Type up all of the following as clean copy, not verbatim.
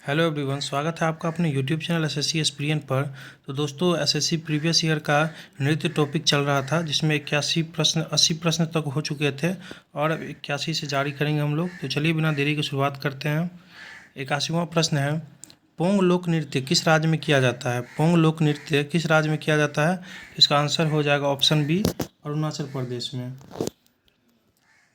Hello everyone, स्वागत है आपका अपने यूट्यूब चैनल एसएससी एक्सपीरियन पर। तो दोस्तों, एसएससी प्रीवियस ईयर का नृत्य टॉपिक चल रहा था, जिसमें 80 प्रश्न तक हो चुके थे और अब 81 से जारी करेंगे हम लोग। तो चलिए बिना देरी की शुरुआत करते हैं। 81वां प्रश्न है, पोंग लोक नृत्य किस राज्य में किया जाता है? पोंग लोक नृत्य किस राज्य में किया जाता है? इसका आंसर हो जाएगा ऑप्शन बी, अरुणाचल प्रदेश में।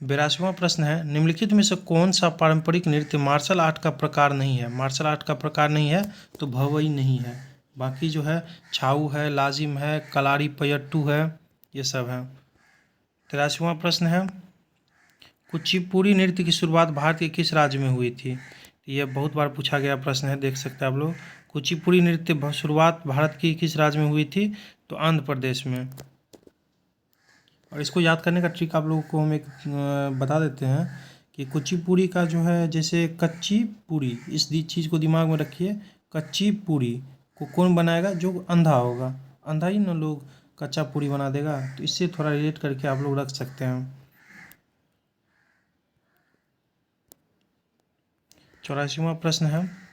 82वां प्रश्न है, निम्नलिखित में से कौन सा पारंपरिक नृत्य मार्शल आर्ट का प्रकार नहीं है? मार्शल आर्ट का प्रकार नहीं है तो भवई नहीं है। बाकी जो है छाऊ है, लाजिम है, कलारी पयट्टू है, ये सब है। 83वां प्रश्न है, कुचिपुड़ी नृत्य की शुरुआत भारत के किस राज्य में हुई थी? यह बहुत बार पूछा गया प्रश्न है, देख सकते हैं आप लोग। कुचिपुड़ी नृत्य शुरुआत भारत की किस राज्य में हुई थी? तो आंध्र प्रदेश में। और इसको याद करने का ट्रिक आप लोगों को हम एक बता देते हैं कि कुचिपुड़ी का जो है, जैसे कच्ची पूरी, इस चीज़ को दिमाग में रखिए। कच्ची पूरी को कौन बनाएगा? जो अंधा होगा। अंधा ही ना लोग कच्चा पूरी बना देगा। तो इससे थोड़ा रिलेट करके आप लोग रख सकते हैं। 84वां प्रश्न है,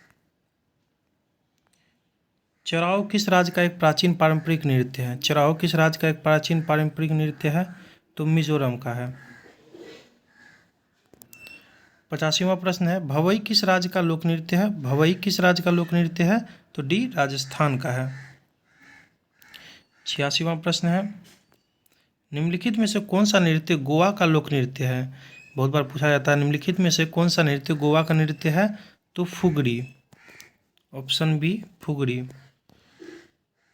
चराओ किस राज्य का एक प्राचीन पारंपरिक नृत्य है? चराओ किस राज्य का एक प्राचीन पारंपरिक नृत्य है? तो मिजोरम का है। 85वां प्रश्न है, भवई किस राज्य का लोक नृत्य है? भवई किस राज्य का लोक नृत्य है? तो डी, राजस्थान का है। 86वां प्रश्न है, निम्नलिखित में से कौन सा नृत्य गोवा का लोक नृत्य है? बहुत बार पूछा जाता है, निम्नलिखित में से कौन सा नृत्य गोवा का नृत्य है? तो फुगड़ी, ऑप्शन बी, फुगड़ी।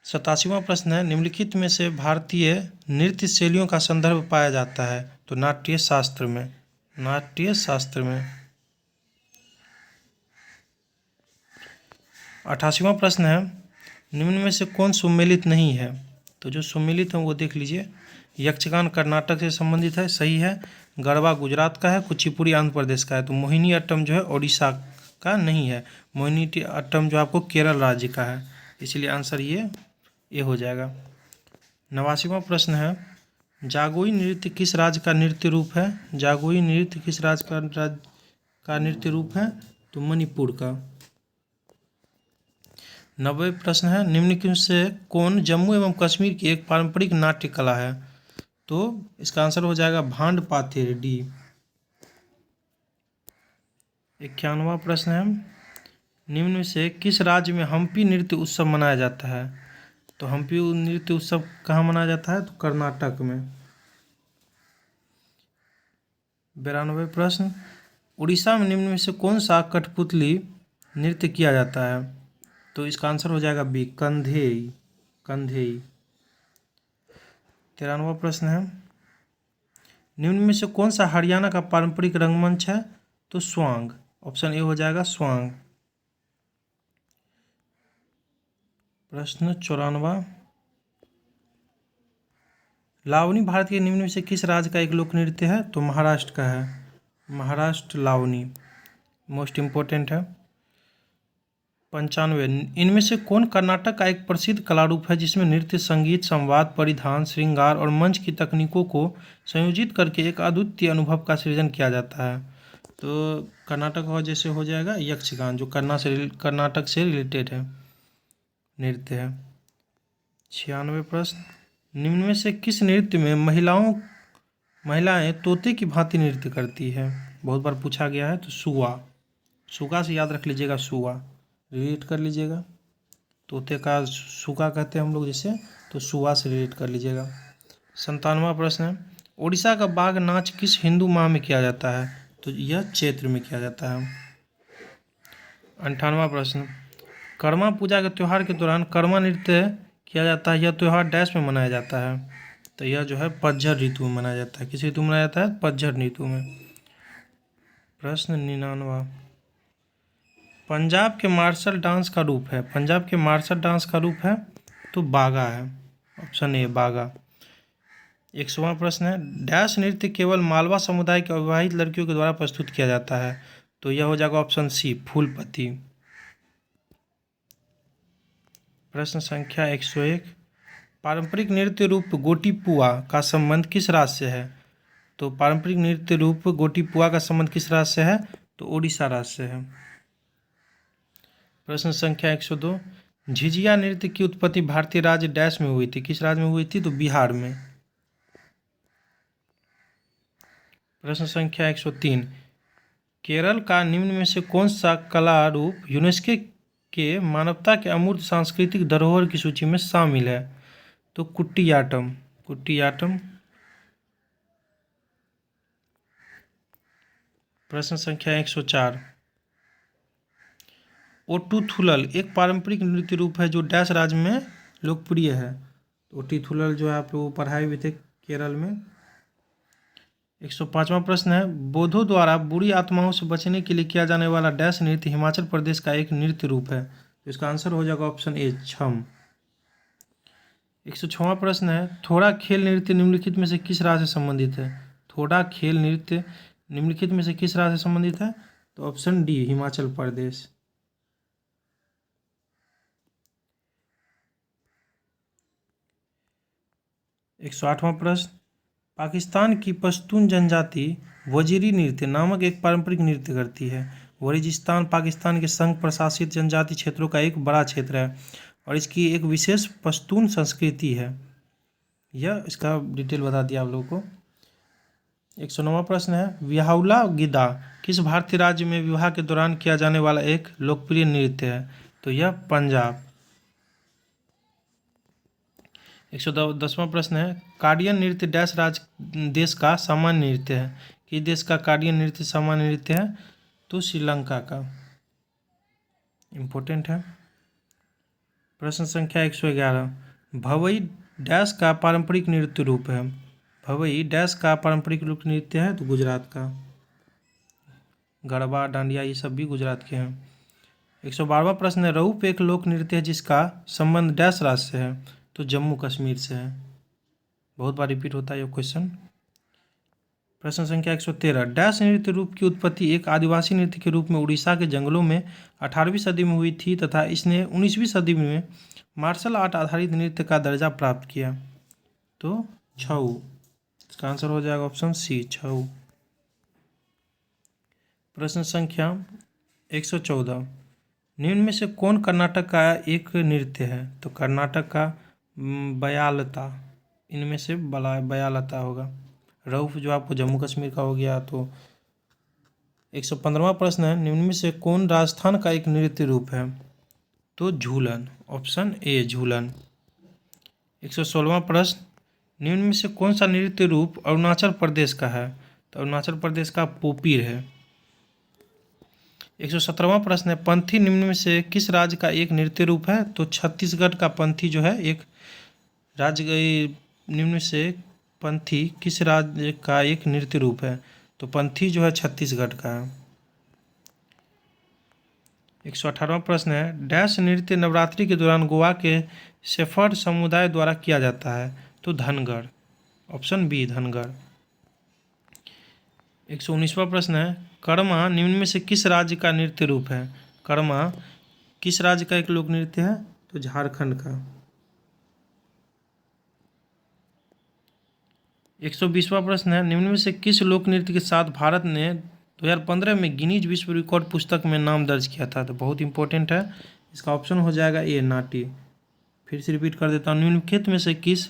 87वां प्रश्न है, निम्नलिखित में से भारतीय नृत्य शैलियों का संदर्भ पाया जाता है? तो नाट्य शास्त्र में। नाट्य शास्त्र में। 88वां प्रश्न है, निम्न में से कौन सुमेलित नहीं है? तो जो सुमेलित है वो देख लीजिए। यक्षगान कर्नाटक से संबंधित है, सही है। गरबा गुजरात का है, कुचिपुड़ी आंध्र प्रदेश का है। तो मोहिनी अट्टम जो है ओडिशा का नहीं है। मोहिनी अट्टम जो आपको केरल राज्य का है, इसलिए आंसर ये हो जाएगा। 89वां प्रश्न है, जागोई नृत्य किस राज्य का नृत्य रूप है? जागोई नृत्य किस राज्य का नृत्य रूप है? तो मणिपुर का। 90 प्रश्न है, निम्नलिखित से कौन जम्मू एवं कश्मीर की एक पारंपरिक नाट्य कला है? तो इसका आंसर हो जाएगा भांड पाथेर, डी। 91वां प्रश्न है, निम्न में से किस राज्य में हम्पी नृत्य उत्सव मनाया जाता है? तो हम्पी नृत्य उत्सव कहाँ मनाया जाता है? तो कर्नाटक में। 92 प्रश्न, उड़ीसा में निम्न में से कौन सा कठपुतली नृत्य किया जाता है? तो इसका आंसर हो जाएगा बी, कंधेई, कंधेई। 93वां प्रश्न है, निम्न में से कौन सा हरियाणा का पारंपरिक रंगमंच है? तो स्वांग, ऑप्शन ए हो जाएगा, स्वांग। प्रश्न 94, लावनी भारत के निम्न में से किस राज्य का एक लोक नृत्य है? तो महाराष्ट्र का है। महाराष्ट्र लावनी मोस्ट इम्पोर्टेंट है। 95, इनमें से कौन कर्नाटक का एक प्रसिद्ध कला रूप है जिसमें नृत्य, संगीत, संवाद, परिधान, श्रृंगार और मंच की तकनीकों को संयोजित करके एक अद्वितीय अनुभव का सृजन किया जाता है? तो कर्नाटक का जैसे हो जाएगा यक्षगान, जो कर्नाटक से रिलेटेड है, नृत्य है। 96 प्रश्न, निम्न में से किस नृत्य में महिलाएं तोते की भांति नृत्य करती है? बहुत बार पूछा गया है। तो सुआ, सुगा से याद रख लीजिएगा, सुआ रिलेट कर लीजिएगा। तोते का सुगा कहते हैं हम लोग जिसे, तो सुआ से रिलेट कर लीजिएगा। 97वां प्रश्न है, उड़ीसा का बाघ नाच किस हिंदू माह में किया जाता है? तो यह चैत्र में किया जाता है। 98वां प्रश्न, कर्मा पूजा के त्यौहार के दौरान कर्मा नृत्य किया जाता है, यह त्यौहार डैश में मनाया जाता है? तो यह जो है पतझड़ ऋतु में मनाया जाता है। किस ऋतु में मनाया जाता है? पतझड़ ऋतु में। प्रश्न 99, पंजाब के मार्शल डांस का रूप है? पंजाब के मार्शल डांस का रूप है तो बागा है, ऑप्शन ए, बागा। 100वां प्रश्न है, डैश नृत्य केवल मालवा समुदाय के अविवाहित लड़कियों के द्वारा प्रस्तुत किया जाता है? तो यह हो जाएगा ऑप्शन सी, फूलपति। प्रश्न संख्या 101, पारंपरिक नृत्य रूप गोटीपुआ का संबंध किस राज्य से है? तो पारंपरिक नृत्य रूप गोटीपुआ का संबंध किस राज्य से है? तो ओडिशा राज्य से है। प्रश्न संख्या 102, झिझिया नृत्य की उत्पत्ति भारतीय राज्य डैश में हुई थी? किस राज्य में हुई थी? तो बिहार में। प्रश्न संख्या 103, केरल का निम्न में से कौन सा कला रूप यूनेस्को के मानवता के अमूर्त सांस्कृतिक धरोहर की सूची में शामिल है? तो कुटियाट्टम। कुटियाट्टम। प्रश्न संख्या 104, ओट्टुथुल्ल एक पारंपरिक नृत्य रूप है जो डैश राज्य में लोकप्रिय है? ओट्टुथुल्ल जो है आप लोग पढ़ाए हुए थे केरल में। 105वां प्रश्न है, बौद्धों द्वारा बुरी आत्माओं से बचने के लिए किया जाने वाला डैश नृत्य हिमाचल प्रदेश का एक नृत्य रूप है? तो इसका आंसर हो जाएगा ऑप्शन ए, छम। 106वां प्रश्न है, थोड़ा खेल नृत्य निम्नलिखित में से किस राज्य से संबंधित है? थोड़ा खेल नृत्य निम्नलिखित में से किस राज्य से संबंधित है? तो ऑप्शन डी, हिमाचल प्रदेश। 108वां प्रश्न, पाकिस्तान की पश्तून जनजाति वजीरी नृत्य नामक एक पारंपरिक नृत्य करती है। वजीरिस्तान पाकिस्तान के संघ प्रशासित जनजाति क्षेत्रों का एक बड़ा क्षेत्र है और इसकी एक विशेष पश्तून संस्कृति है। यह इसका डिटेल बता दिया आप लोगों को। 109वां प्रश्न है, विहाउला गिद्दा किस भारतीय राज्य में विवाह के दौरान किया जाने वाला एक लोकप्रिय नृत्य है? तो यह पंजाब। 110वां प्रश्न है, कार्डियन नृत्य डैश देश का सामान्य नृत्य है? किस देश का कार्डियन नृत्य सामान्य नृत्य है? तो श्रीलंका का। इम्पोर्टेंट है। प्रश्न संख्या 111, भवई डैश का पारंपरिक नृत्य रूप है? भवई डैश का पारंपरिक रूप नृत्य है? तो गुजरात का। गरबा, डांडिया ये सब भी गुजरात के हैं। 112वां प्रश्न है, रऊफ एक लोक नृत्य है जिसका संबंध डैश राज्य से है? तो जम्मू कश्मीर से है। बहुत बार रिपीट होता है ये क्वेश्चन। प्रश्न संख्या 113, डैश नृत्य रूप की उत्पत्ति एक आदिवासी नृत्य के रूप में उड़ीसा के जंगलों में 18वीं सदी में हुई थी तथा इसने 19वीं सदी में मार्शल आर्ट आधारित नृत्य का दर्जा प्राप्त किया? तो छऊ। इसका आंसर हो जाएगा ऑप्शन सी, छऊ। प्रश्न संख्या 114, निम्न में से कौन कर्नाटक का एक नृत्य है? तो कर्नाटक का बयालता। इनमें से बयालता होगा। रऊफ जो आपको जम्मू कश्मीर का हो गया। तो 115वां प्रश्न है, निम्न में से कौन राजस्थान का एक नृत्य रूप है? तो झूलन। ऑप्शन ए, झूलन। 116वां प्रश्न, निम्न में से कौन सा नृत्य रूप अरुणाचल प्रदेश का है? तो अरुणाचल प्रदेश का पोपीर है। 117वां प्रश्न है, पंथी निम्न में से किस राज्य का एक नृत्य रूप है? तो छत्तीसगढ़ का पंथी जो है एक राज्य, निम्न में से पंथी किस राज्य का एक नृत्य रूप है? तो पंथी जो है छत्तीसगढ़ का है। 118वां प्रश्न है, डैश नृत्य नवरात्रि के दौरान गोवा के शेफर्ड समुदाय द्वारा किया जाता है? तो धनगढ़। Option B, Dhangarh. 119वां प्रश्न है, कर्मा निम्न में से किस राज्य का नृत्य रूप है? कर्मा किस राज्य का एक लोक नृत्य है? तो झारखंड का। 120वां प्रश्न है, निम्न में से किस लोक नृत्य के साथ भारत ने 2015 में गिनीज विश्व रिकॉर्ड पुस्तक में नाम दर्ज किया था? तो बहुत इंपॉर्टेंट है। इसका ऑप्शन हो जाएगा ए, नाटी। फिर से रिपीट कर देता हूँ, निम्नलिखित में से किस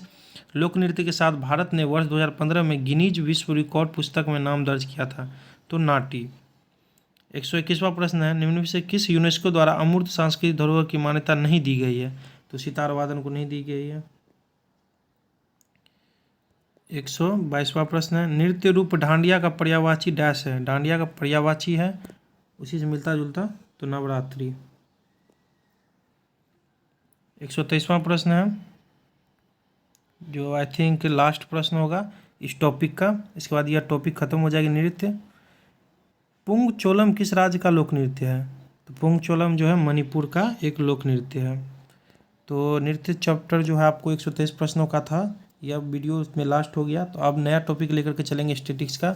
लोक नृत्य के साथ भारत ने वर्ष 2015 में गिनीज विश्व रिकॉर्ड पुस्तक में नाम दर्ज किया था? तो नाटी। 121वां प्रश्न है, निम्न में से किस यूनेस्को द्वारा अमूर्त सांस्कृतिक धरोहर की मान्यता नहीं दी गई है? तो सितार वादन को नहीं दी गई है। 122वां प्रश्न है, नृत्य रूप डांडिया का पर्यायवाची डैश है? डांडिया का पर्यायवाची है उसी से मिलता जुलता, तो नवरात्रि। 123वां प्रश्न है, जो आई थिंक लास्ट प्रश्न होगा इस टॉपिक का, इसके बाद यह टॉपिक खत्म हो जाएगी। नृत्य पुंग चोलम किस राज्य का लोक नृत्य है? तो पुंग चोलम जो है मणिपुर का एक लोक नृत्य है। तो नृत्य चैप्टर जो है आपको 123 प्रश्नों का था, यह वीडियो इसमें लास्ट हो गया। तो अब नया टॉपिक लेकर के चलेंगे स्टैटिक्स का।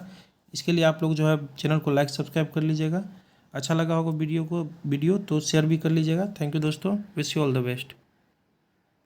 इसके लिए आप लोग जो है चैनल को लाइक सब्सक्राइब कर लीजिएगा। अच्छा लगा होगा वीडियो तो शेयर भी कर लीजिएगा। थैंक यू दोस्तों, wish you all the best.